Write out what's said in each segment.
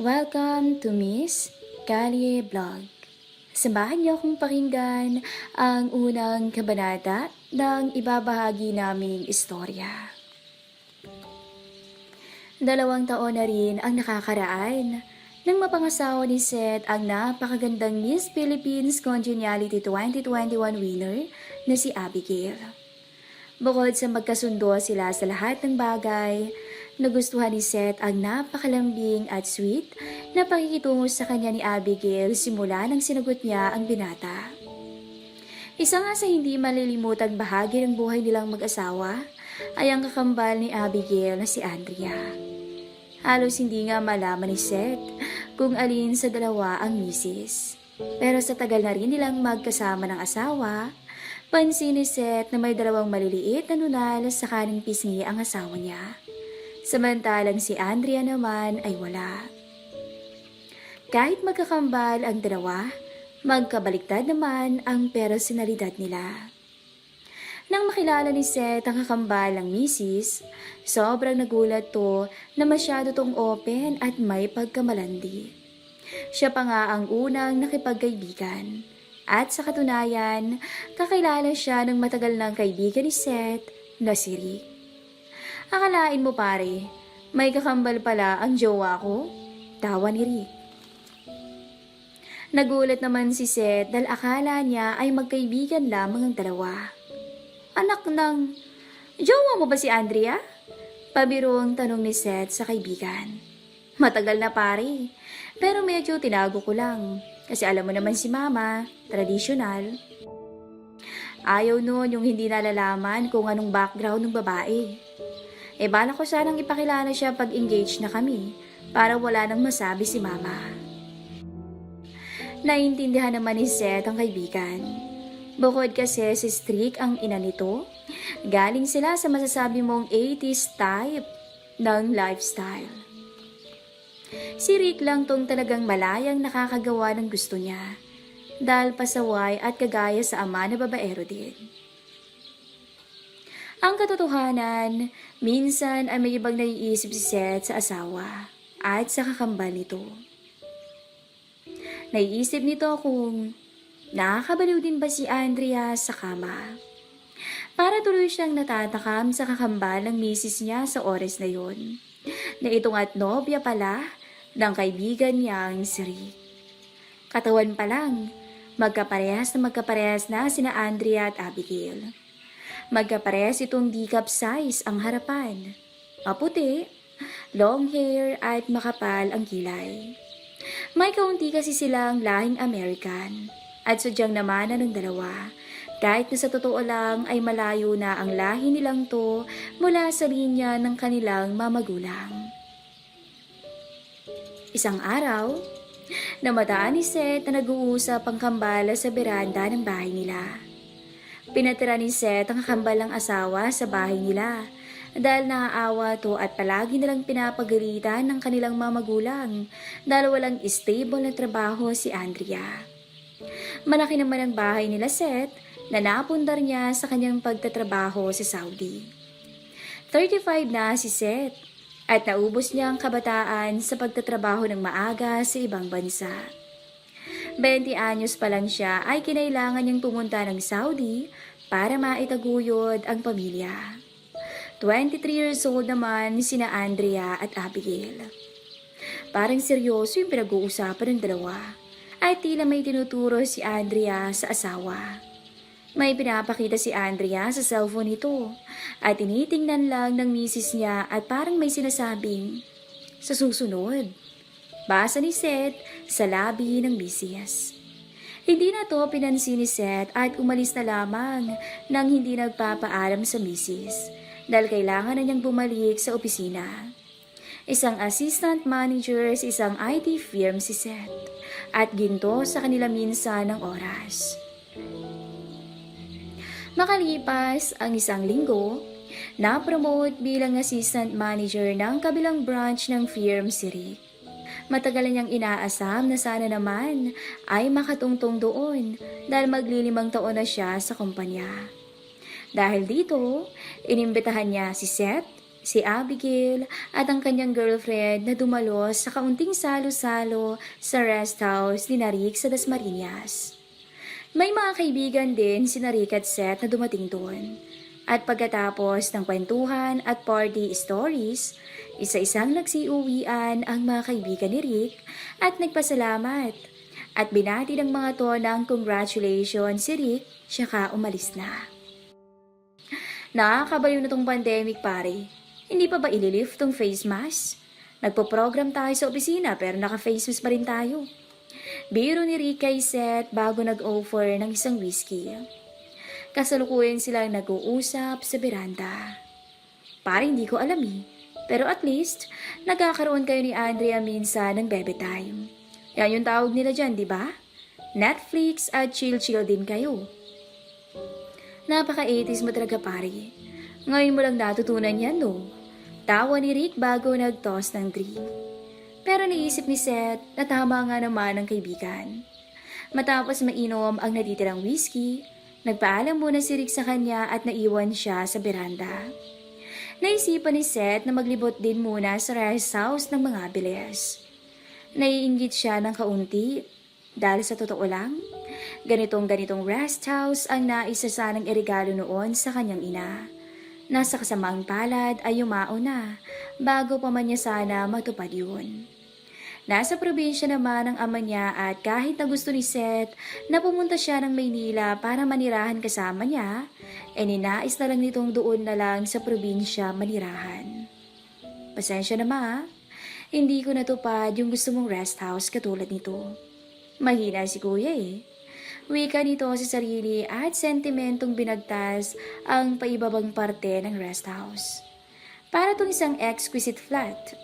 Welcome to Miss Kalye Vlog. Samahan niyo akong pakinggan ang unang kabanata ng ibabahagi naming istorya. 2 taon na rin ang nakakaraan nang mapangasawa ni Seth ang napakagandang Miss Philippines Congeniality 2021 winner na si Abigail. Bukod sa magkasundo sila sa lahat ng bagay, nagustuhan ni Seth ang napakalambing at sweet na pakikitungo sa kanya ni Abigail simula nang sinagot niya ang binata. Isa nga sa hindi malilimutang bahagi ng buhay nilang mag-asawa ay ang kakambal ni Abigail na si Andrea. Halos hindi nga malaman ni Seth kung alin sa dalawa ang misis. Pero sa tagal na rin nilang magkasama ng asawa, pansin ni Seth na may 2 maliliit na nunal sa kaning pisngi ang asawa niya. Samantalang si Andrea naman ay wala. Kahit magkakambal ang dalawa, magkabaliktad naman ang personalidad nila. Nang makilala ni Seth ang kakambal ng misis, sobrang nagulat to na masyado tong open at may pagkamalandi. Siya pa nga ang unang nakipagkaibigan. At sa katunayan, kakilala siya ng matagal ng kaibigan ni Seth na si Rick. Akalain mo pare, may kakambal pala ang jowa ko? Tawa ni Rick. Nagulat naman si Seth dahil akala niya ay magkaibigan lamang ang dalawa. Anak ng, jowa mo ba si Andrea? Pabirong tanong ni Seth sa kaibigan. Matagal na pare, pero medyo tinago ko lang. Kasi alam mo naman si Mama, tradisyonal. Ayaw nun yung hindi nalalaman kung anong background ng babae. Bala ko sanang ipakilala siya pag engaged na kami para wala nang masabi si Mama. Naiintindihan naman ni Seth ang kaibigan. Bukod kasi si strict ang ina nito, galing sila sa masasabi mong 80s type ng lifestyle. Si Rick lang tong talagang malayang nakakagawa ng gusto niya dahil pasaway at kagaya sa ama na babaero din. Ang katotohanan, minsan ay may ibang naiisip si Seth sa asawa at sa kakambal nito. Naiisip nito kung nakakabaliw din ba si Andrea sa kama. Para tuloy siyang natatakam sa kakambal ng misis niya sa oras na yon, na itong at nobya pala ng kaibigan niyang si Rick. Katawan pa lang, magkaparehas na sina Andrea at Abigail. Magkaparehas itong D-cup size ang harapan. Maputi, long hair at makapal ang kilay. May kaunti kasi silang lahing American at sadyang namanan ng dalawa. Kahit na sa totoo lang ay malayo na ang lahi nilang to mula sa linya ng kanilang mamagulang. Isang araw, namataan ni Seth na nag-uusap ang kambala sa beranda ng bahay nila. Pinatira ni Seth ang kambalang asawa sa bahay nila dahil naaawa to at palagi nilang pinapagalitan ng kanilang mamagulang dahil walang stable na trabaho si Andrea. Malaki naman ang bahay nila Seth na napundar niya sa kanyang pagtatrabaho sa Saudi. 35 na si Seth at naubos niya ang kabataan sa pagtatrabaho ng maaga sa ibang bansa. 20 anyos pa lang siya ay kinailangan niyang pumunta ng Saudi para maitaguyod ang pamilya. 23 years old naman sina Andrea at Abigail. Parang seryoso yung pinag-uusapan ng dalawa at tila may tinuturo si Andrea sa asawa. May pinapakita si Andrea sa cellphone nito at tinitingnan lang ng misis niya at parang may sinasabing, sa susunod. Basa ni Seth sa labi ng misis. Hindi na to pinansin ni Seth at umalis na lamang nang hindi nagpapaalam sa misis dahil kailangan na niyang bumalik sa opisina. Isang assistant manager sa isang IT firm si Seth at ginto sa kanila minsan ng oras. Makalipas ang 1 linggo, na-promote bilang assistant manager ng kabilang branch ng firm si Rick. Matagal niyang inaasam na sana naman ay makatungtong doon dahil magli5 taon na siya sa kumpanya. Dahil dito, inimbitahan niya si Seth si Abigail at ang kanyang girlfriend na dumalos sa kaunting salo-salo sa rest house ni Rick sa Dasmariñas. May mga kaibigan din si Rick at Seth na dumating doon. At pagkatapos ng kwentuhan at party stories, isa-isang nagsiuwian ang mga kaibigan ni Rick at nagpasalamat. At binati ng mga to ng congratulations si Rick, siyaka umalis na. Nakakabaliw na tong pandemic pare. Hindi pa ba ililift tong face mask? Nagpo-program tayo sa opisina pero naka-face mask pa rin tayo. Biro ni Rick kay Seth bago nag-offer ng isang whiskey. Kasalukuyan silang nag-uusap sa beranda. Parang hindi ko alam eh. Pero at least, nagkakaroon kayo ni Andrea minsan ng bebe time. Yan yung tawag nila dyan, di ba? Netflix at chill-chill din kayo. Napaka-80s mo talaga pare. Ngayon mo lang natutunan yan no? Tawa ni Rick bago nag-toss ng drink. Pero naisip ni Seth na tama nga naman ang kaibigan. Matapos mainom ang natitirang whiskey, nagpaalam muna si Rick sa kanya at naiwan siya sa beranda. Naisipan ni Seth na maglibot din muna sa rest house ng mga bilis. Naiinggit siya ng kaunti dahil sa totoo lang, ganitong rest house ang naisa sanang irigalo noon sa kanyang ina. Nasa kasamaang palad ay yumao na bago pa man niya sana matupad yun. Nasa probinsya naman ang ama niya at kahit na gusto ni Seth na pumunta siya ng Maynila para manirahan kasama niya, ninais na lang nitong doon na lang sa probinsya manirahan. Pasensya na ma, hindi ko natupad yung gusto mong rest house katulad nito. Mahina si kuya eh. Wika nito sa sarili at sentimentong binagtas ang paibabang parte ng rest house. Para tong isang exquisite flat.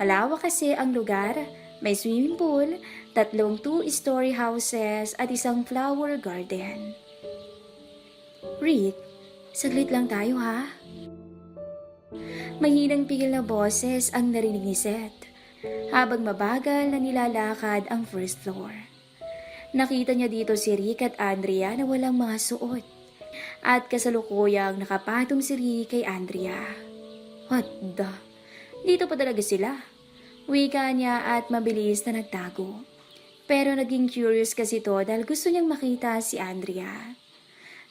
Malawak kasi ang lugar, may swimming pool, 3 2-story houses at isang flower garden. Rick, saglit lang tayo ha. Mahinang pigil na boses ang narinig ni Seth habang mabagal na nilalakad ang first floor. Nakita niya dito si Rick at Andrea na walang mga suot at kasalukuyang nakapatong si Rick kay Andrea. What the? Dito pa talaga sila. Wika niya at mabilis na nagtago. Pero naging curious kasi to dahil gusto niyang makita si Andrea.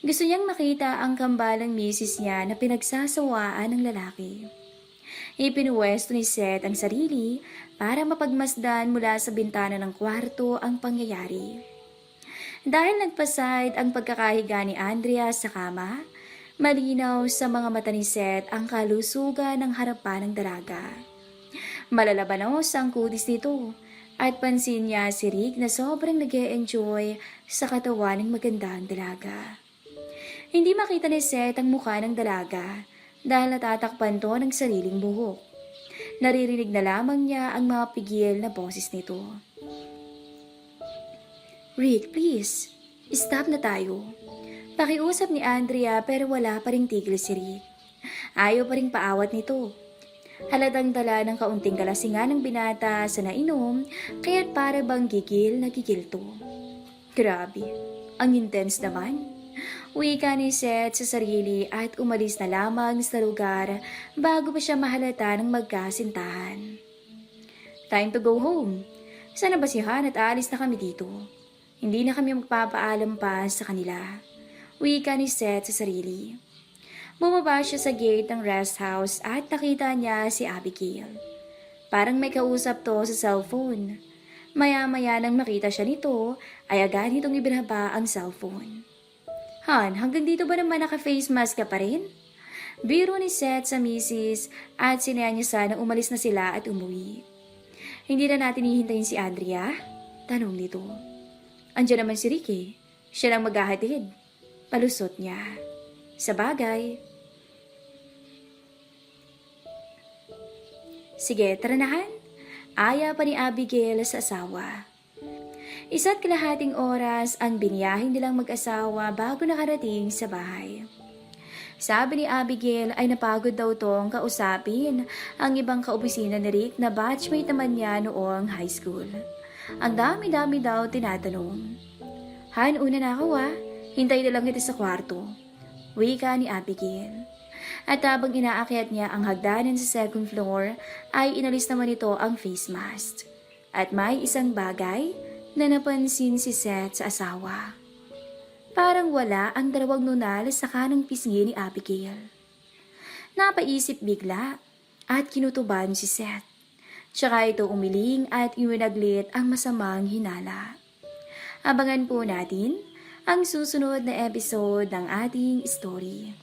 Gusto niyang makita ang kambalang misis niya na pinagsasawaan ng lalaki. Ipinuwesto ni Seth ang sarili para mapagmasdan mula sa bintana ng kwarto ang pangyayari. Dahil nagpaside ang pagkakahiga ni Andrea sa kama, malinaw sa mga mata ni Seth ang kalusugan ng harapan ng dalaga. Malalabanos ang kutis nito at pansin niya si Rick na sobrang nag-e-enjoy sa katawan ng magandang dalaga. Hindi makita ni Seth ang mukha ng dalaga dahil natatakpan to ng sariling buhok. Naririnig na lamang niya ang mga pigil na boses nito. Rick, please, stop na tayo. Pakiusap ni Andrea pero wala pa ring tigil si Rick. Ayaw pa ring paawat nito. Halatang dala ng kaunting kalasingan ng binata sa nainom, kaya't para bang gigil na gigil to. Grabe, ang intense naman. Wika ni Seth sa sarili at umalis na lamang sa lugar bago pa siya mahalata ng magkasintahan. Time to go home. Sana ba si Han at aalis na kami dito? Hindi na kami magpapaalam pa sa kanila. Wika ni Seth sa sarili. Bumaba siya sa gate ng rest house at nakita niya si Abigail. Parang may kausap to sa cellphone. Maya-maya nang makita siya nito, ay agad nitong ibinaba ang cellphone. Han, hanggang dito ba naman naka-face mask ka pa rin? Biro ni Seth sa misis at sinaya niya sana umalis na sila at umuwi. Hindi na natin hihintayin si Andrea? Tanong nito. Andiyan naman si Ricky. Siya lang maghahatid. Palusot niya. Sa bagay. Sige, tara na Han. Aya pa ni Abigail sa asawa. 1.5 oras ang biniyahin nilang mag-asawa bago nakarating sa bahay. Sabi ni Abigail ay napagod daw tong kausapin ang ibang kaopisina ni Rick na batchmate naman niya noong high school. Ang dami-dami daw tinatanong. Han, una na ako Hintay na lang kita sa kwarto. Wika ni Abigail. At habang inaakyat niya ang hagdanan sa second floor, ay inalis naman ito ang face mask. At may isang bagay na napansin si Seth sa asawa. Parang wala ang dalawang nunal sa kanang pisngi ni Abigail. Napaisip bigla at kinutuban si Seth. Tsaka ito umiling at iwinaglit ang masamang hinala. Abangan po natin ang susunod na episode ng ating story.